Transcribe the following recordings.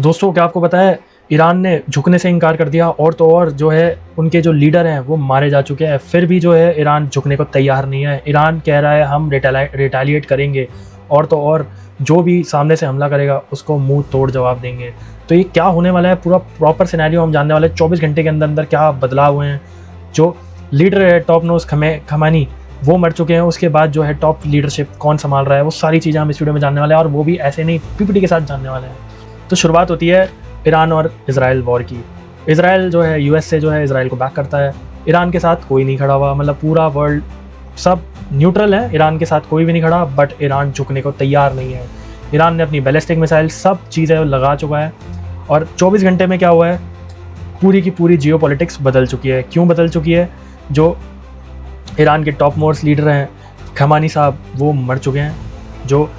दोस्तों क्या आपको पता है ईरान ने झुकने से इनकार कर दिया, और तो और जो है उनके जो लीडर हैं वो मारे जा चुके हैं, फिर भी जो है ईरान झुकने को तैयार नहीं है। ईरान कह रहा है हम रिटेलिएट करेंगे, और तो और जो भी सामने से हमला करेगा उसको मुंह तोड़ जवाब देंगे। तो ये क्या होने वाला है पूरा प्रॉपर सिनेरियो हम जानने वाले हैं। 24 घंटे के अंदर अंदर क्या बदलाव हुए हैं। जो लीडर है टॉप नोज खमानी वो मर चुके हैं, उसके बाद जो है टॉप लीडरशिप कौन संभाल रहा है, वो सारी चीज़ें हम इस वीडियो में जानने वाले हैं, और वो भी ऐसे नहीं पीपीटी के साथ जानने वाले हैं। तो शुरुआत होती है ईरान और इजराइल वॉर की। इजराइल जो है यूएस से जो है इजराइल को बैक करता है। ईरान के साथ कोई नहीं खड़ा हुआ, मतलब पूरा वर्ल्ड सब न्यूट्रल है, ईरान के साथ कोई भी नहीं खड़ा। बट ईरान झुकने को तैयार नहीं है। ईरान ने अपनी बैलिस्टिक मिसाइल सब चीज़ें लगा चुका है, और 24 घंटे में क्या हुआ है, पूरी की पूरी जियोपॉलिटिक्स बदल चुकी है। क्यों बदल चुकी है? जो ईरान के टॉप मोस्ट लीडर हैं खमानी साहब वो मर चुके हैं। जो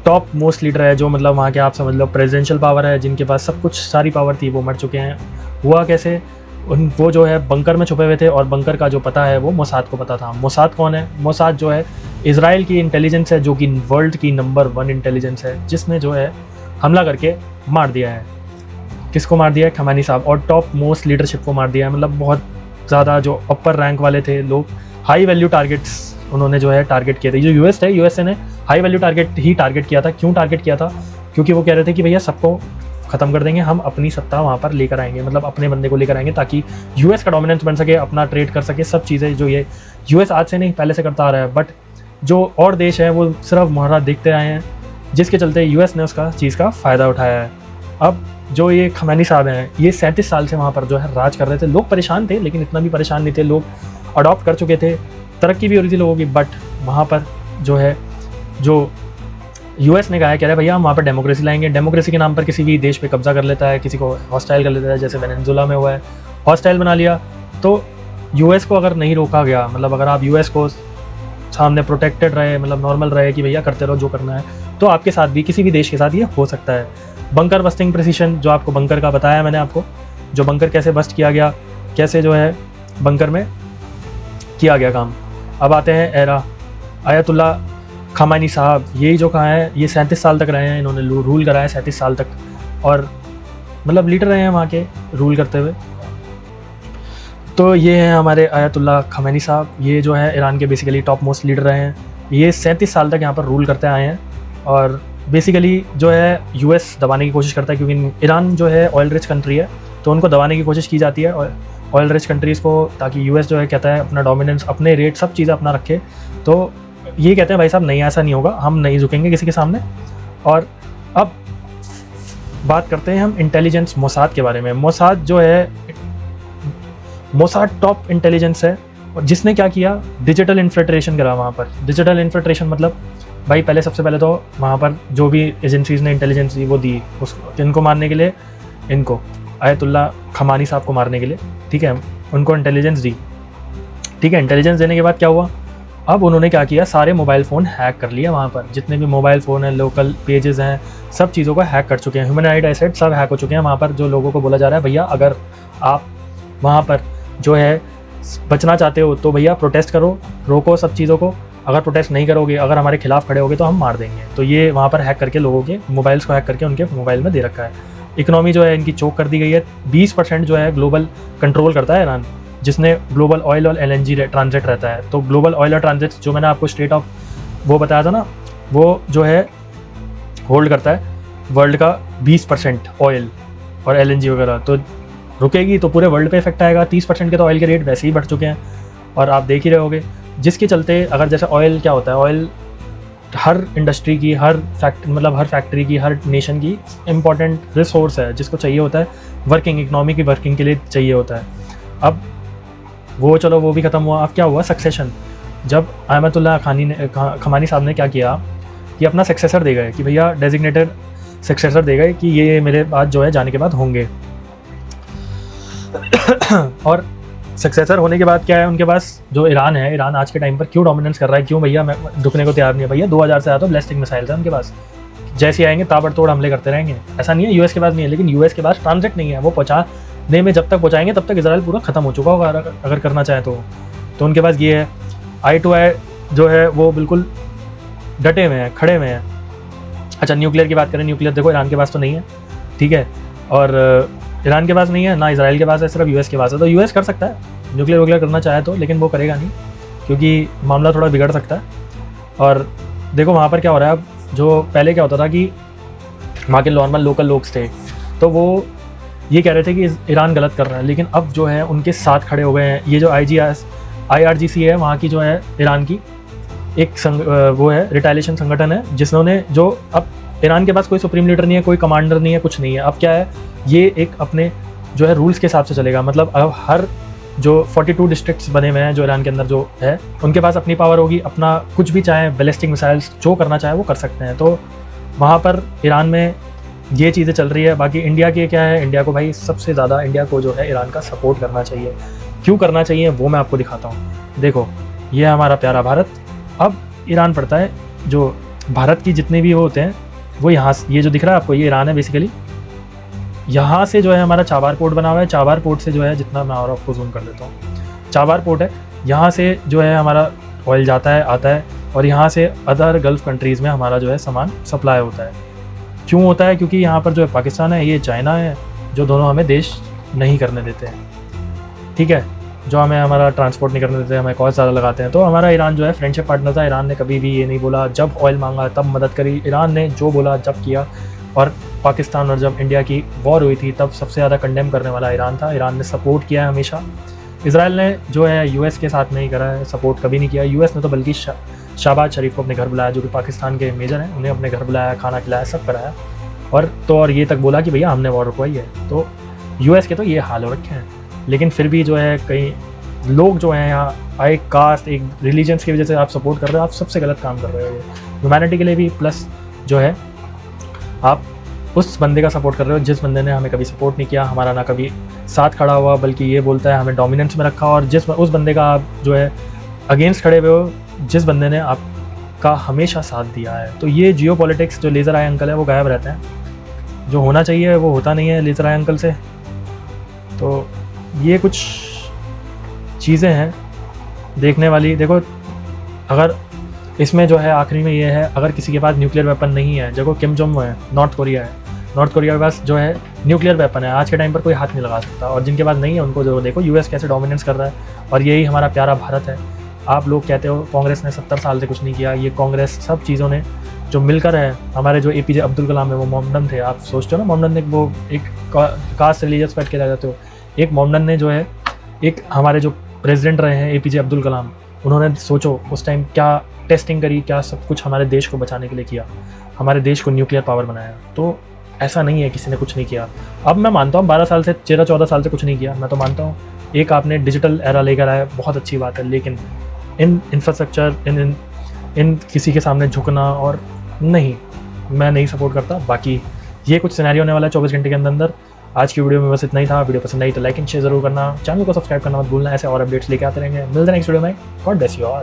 टॉप मोस्ट लीडर है, जो मतलब वहाँ के आप समझ लो प्रेसिडेंशियल पावर है, जिनके पास सब कुछ सारी पावर थी, वो मर चुके हैं। हुआ कैसे? वो जो है बंकर में छुपे हुए थे, और बंकर का जो पता है वो मोसाद को पता था। मोसाद कौन है? मोसाद जो है इजराइल की इंटेलिजेंस है, जो कि वर्ल्ड की नंबर 1 इंटेलिजेंस है, जिसने जो है हमला करके मार दिया है। किसको मार दिया है? खमानी साहब, और टॉप मोस्ट लीडरशिप को मार दिया है। मतलब बहुत ज़्यादा जो अपर रैंक वाले थे लोग, हाई वैल्यू टारगेट्स उन्होंने जो है टारगेट किए थे। जो यूएस है, यूएसए ने हाई वैल्यू टारगेट किया था। क्यों टारगेट किया था? क्योंकि वो कह रहे थे कि भैया सबको ख़त्म कर देंगे, हम अपनी सत्ता वहाँ पर लेकर आएंगे, मतलब अपने बंदे को लेकर आएंगे, ताकि यूएस का डोमिनेंस बन सके, अपना ट्रेड कर सके, सब चीज़ें जो ये यूएस आज से नहीं पहले से करता आ रहा है। बट जो और देश हैं वो सिर्फ मुहर्रा देखते आए हैं, जिसके चलते यूएस ने उसका चीज़ का फ़ायदा उठाया है। अब जो ये खमैनी साहब हैं, ये 37 साल से वहाँ पर जो है राज कर रहे थे। लोग परेशान थे, लेकिन इतना भी परेशान नहीं थे, लोग अडॉप्ट कर चुके थे, तरक्की भी हो रही थी लोगों की। बट वहाँ पर जो है जो यूएस ने कहा है, कह रहे भैया हम वहाँ पर डेमोक्रेसी लाएंगे। डेमोक्रेसी के नाम पर किसी भी देश पे कब्जा कर लेता है, किसी को हॉस्टाइल कर लेता है, जैसे वेनेजुएला में हुआ है, हॉस्टाइल बना लिया। तो यूएस को अगर नहीं रोका गया, मतलब अगर आप यूएस को सामने प्रोटेक्टेड रहे, मतलब नॉर्मल रहे कि भैया करते रहो जो करना है, तो आपके साथ भी किसी भी देश के साथ ये हो सकता है। बंकर बस्टिंग प्रिसीशन, जो आपको बंकर का बताया मैंने आपको, जो बंकर कैसे बस्ट किया गया, कैसे जो है बंकर में किया गया काम। अब आते हैं एरा आयतुल्ला खमानी साहब। ये जो कहा है, ये 37 साल तक रहे हैं, इन्होंने रूल करा है 37 साल तक, और मतलब लीडर रहे हैं वहाँ के रूल करते हुए। तो ये हैं हमारे आयतुल्ला खमैनी साहब। ये जो है ईरान के बेसिकली टॉप मोस्ट लीडर रहे हैं। ये 37 साल तक यहाँ पर रूल करते आए हैं, और बेसिकली जो है यूएस दबाने की कोशिश करता है, क्योंकि ईरान जो है ऑयल रिच कंट्री है, तो उनको दबाने की कोशिश की जाती है ऑयल रिच कंट्रीज़ को, ताकि यूएस जो है कहता है अपना डोमिनेंस, अपने रेट, सब चीज़ें अपना रखे। तो ये कहते हैं भाई साहब नहीं, ऐसा नहीं होगा, हम नहीं झुकेंगे किसी के सामने। और अब बात करते हैं हम इंटेलिजेंस मोसाद के बारे में। मोसाद जो है, मोसाद टॉप इंटेलिजेंस है, और जिसने क्या किया, डिजिटल इन्फिल्ट्रेशन करा वहाँ पर। डिजिटल इन्फिल्ट्रेशन मतलब भाई पहले सबसे पहले तो वहाँ पर जो भी एजेंसीज़ ने इंटेलिजेंस दी वो दी उसको, इनको मारने के लिए, इनको आयतुल्ला खमानी साहब को मारने के लिए, ठीक है, उनको इंटेलिजेंस दी। ठीक है, इंटेलिजेंस देने के बाद क्या हुआ, अब उन्होंने क्या किया, सारे मोबाइल फ़ोन हैक कर लिया। वहाँ पर जितने भी मोबाइल फ़ोन हैं, लोकल पेजेस हैं, सब चीज़ों को हैक कर चुके हैं। ह्यूमन एसेट सब हैक हो चुके हैं। वहाँ पर जो लोगों को बोला जा रहा है, भैया अगर आप वहाँ पर जो है बचना चाहते हो तो भैया प्रोटेस्ट करो, रोको सब चीज़ों को। अगर प्रोटेस्ट नहीं करोगे, अगर हमारे खिलाफ खड़े होगे तो हम मार देंगे। तो ये वहाँ पर हैक करके लोगों के मोबाइल्स को हैक करके उनके मोबाइल में दे रखा है। इकोनॉमी जो है इनकी चोक कर दी गई है। 20% जो है ग्लोबल कंट्रोल करता है ईरान, जिसने ग्लोबल ऑयल और एलएनजी ट्रांजिट रहता है। तो ग्लोबल ऑयल और ट्रांजिट जो मैंने आपको स्टेट ऑफ वो बताया था ना, वो जो है होल्ड करता है वर्ल्ड का 20% ऑयल और एलएनजी वगैरह। तो रुकेगी तो पूरे वर्ल्ड पे इफेक्ट आएगा। 30% के तो ऑयल के रेट वैसे ही बढ़ चुके हैं, और आप देख ही रहे होगे, जिसके चलते अगर जैसे ऑयल क्या होता है, ऑयल हर इंडस्ट्री की, हर फैक्ट्री की, हर नेशन की इम्पॉर्टेंट रिसोर्स है, जिसको चाहिए होता है वर्किंग, इकनॉमी की वर्किंग के लिए चाहिए होता है। अब वो चलो वो भी ख़त्म हुआ। अब क्या हुआ, सक्सेशन। जब आयतुल्ला खमानी साहब ने क्या किया कि अपना सक्सेसर दे गए, कि भैया डेजिग्नेटेड सक्सेसर दे गए कि ये मेरे बाद जो है जाने के बाद होंगे। और सक्सेसर होने के बाद क्या है उनके पास, जो ईरान है, ईरान आज के टाइम पर क्यों डोमिनेंस कर रहा है, क्यों भैया मैं रुकने को तैयार नहीं है। भैया 2000 से ज़्यादा बैलिस्टिक मिसाइल्स हैं उनके पास, जैसे आएंगे ताबड़तोड़ हमले करते रहेंगे। ऐसा नहीं है यूएस के पास नहीं है, लेकिन यूएस के पास ट्रांजिट नहीं है, वो पहुँचाने में जब तक पहुँचाएंगे तब तक इजराइल पूरा ख़त्म हो चुका होगा अगर करना चाहे तो उनके पास ये है। आई टू आई जो है वो बिल्कुल डटे हुए हैं, खड़े हुए हैं। अच्छा न्यूक्लियर की बात करें, न्यूक्लियर देखो ईरान के पास तो नहीं है, ठीक है। और ईरान के पास नहीं है, ना इसराइल के पास है, सिर्फ यूएस के पास है। तो यूएस कर सकता है न्यूक्लियर वगैरह करना चाहे तो, लेकिन वो करेगा नहीं क्योंकि मामला थोड़ा बिगड़ सकता है। और देखो वहाँ पर क्या हो रहा है अब, जो पहले क्या होता था कि वहाँ के नॉर्मल लोकल लोग थे तो वो ये कह रहे थे कि ईरान गलत कर रहा है, लेकिन अब जो है उनके साथ खड़े हो गए हैं। ये जो IRGC है वहाँ की, जो है ईरान की एक वो है रिटेलिएशन संगठन है, जिन्होंने जो अब ईरान के पास कोई सुप्रीम लीडर नहीं है, कोई कमांडर नहीं है, कुछ नहीं है। अब क्या है, ये एक अपने जो है रूल्स के हिसाब से चलेगा। मतलब अब हर जो 42 डिस्ट्रिक्ट्स बने हुए हैं जो ईरान के अंदर जो है, उनके पास अपनी पावर होगी, अपना कुछ भी चाहे बैलिस्टिक मिसाइल्स जो करना चाहे वो कर सकते हैं। तो वहाँ पर ईरान में ये चीज़ें चल रही है। बाकी इंडिया के क्या है, इंडिया को भाई सबसे ज़्यादा इंडिया को जो है ईरान का सपोर्ट करना चाहिए। क्यों करना चाहिए वो मैं आपको दिखाता हूँ। देखो ये है हमारा प्यारा भारत। अब ईरान पड़ता है, जो भारत की जितने भी वो होते हैं वो यहाँ, ये जो दिख रहा है आपको, ये ईरान है बेसिकली। यहाँ से जो है हमारा चाबार पोर्ट बना हुआ है। चाबार पोर्ट से जो है, जितना मैं और आपको जूम कर देता हूँ, चाबार पोर्ट है, यहाँ से जो है हमारा ऑयल जाता है, आता है, और यहाँ से अदर गल्फ़ कंट्रीज़ में हमारा जो है सामान सप्लाई होता है। क्यों होता है? क्योंकि यहाँ पर जो है पाकिस्तान है, ये चाइना है, जो दोनों हमें देश नहीं करने देते हैं, ठीक है, जो हमें हमारा ट्रांसपोर्ट नहीं करने देते, हमें कॉस्ट ज़्यादा लगाते हैं। तो हमारा ईरान जो है फ्रेंडशिप पार्टनर था। ईरान ने कभी भी ये नहीं बोला, जब ऑयल मांगा तब मदद करी। ईरान ने जो बोला जब किया। और पाकिस्तान और जब इंडिया की वॉर हुई थी तब सबसे ज़्यादा कंडेम करने वाला ईरान था। ईरान ने सपोर्ट किया है हमेशा। इसराइल ने जो है यूएस के साथ नहीं करा है, सपोर्ट कभी नहीं किया। यूएस ने तो बल्कि शहबाज शरीफ को अपने घर बुलाया, जो कि पाकिस्तान के मेजर हैं, उन्हें अपने घर बुलाया, खाना खिलाया, सब कराया। और ये तक बोला कि भैया हमने वॉर रुकवाई है। तो यूएस के तो ये हाल हो रखे हैं। लेकिन फिर भी जो है कई लोग जो हैं यहाँ एक कास्ट, एक रिलीजन्स की वजह से आप सपोर्ट कर रहे हो, आप सबसे गलत काम कर रहे हो। ह्यूमैनिटी के लिए भी प्लस जो है आप उस बंदे का सपोर्ट कर रहे हो जिस बंदे ने हमें कभी सपोर्ट नहीं किया, हमारा ना कभी साथ खड़ा हुआ, बल्कि ये बोलता है हमें डोमिनेंस में रखा। और उस बंदे का आप जो है अगेंस्ट खड़े हुए हो, जिस बंदे ने आपका हमेशा साथ दिया है। तो ये जियो पॉलिटिक्स, जो लेज़र आई अंकल है वो गायब रहते हैं, जो होना चाहिए वो होता नहीं है लेज़र आई अंकल से। तो ये कुछ चीज़ें हैं देखने वाली। देखो अगर इसमें जो है आखिरी में ये है, अगर किसी के पास न्यूक्लियर वेपन नहीं है, जगह किम जोंग है, नॉर्थ कोरिया है, नॉर्थ कोरिया के पास जो है न्यूक्लियर वेपन है, आज के टाइम पर कोई हाथ नहीं लगा सकता। और जिनके पास नहीं है उनको जो देखो यूएस कैसे डोमिनेंस कर रहा है। और यही हमारा प्यारा भारत है। आप लोग कहते हो कांग्रेस ने 70 साल से कुछ नहीं किया, ये कांग्रेस सब चीज़ों ने जो मिलकर है। हमारे जो APJ अब्दुल कलाम है वो मोमडन थे। आप सोचते हो ना, मोमडन ने वो एक कास्ट रिलीजियस पैट के रह जाते हो। एक मोमडन ने जो है, एक हमारे जो प्रेसिडेंट रहे हैं APJ अब्दुल कलाम, उन्होंने सोचो उस टाइम क्या टेस्टिंग करी, क्या सब कुछ हमारे देश को बचाने के लिए किया, हमारे देश को न्यूक्लियर पावर बनाया। तो ऐसा नहीं है किसी ने कुछ नहीं किया। अब मैं मानता हूँ 12 साल से 13-14 साल से कुछ नहीं किया, मैं तो मानता हूँ। एक आपने डिजिटल एरा लेकर आया, बहुत अच्छी बात है, लेकिन इन इंफ्रास्ट्रक्चर, इन किसी के सामने झुकना और नहीं, मैं नहीं सपोर्ट करता। बाकी ये कुछ सिनेरियो होने वाला है 24 घंटे के अंदर। आज की वीडियो में बस इतना ही था। वीडियो पसंद आई तो लाइक एंड शेयर जरूर करना, चैनल को सब्सक्राइब करना मत भूलना। ऐसे और अपडेट्स लेके आते रहेंगे। मिलते हैं नेक्स्ट वीडियो में। God bless you all.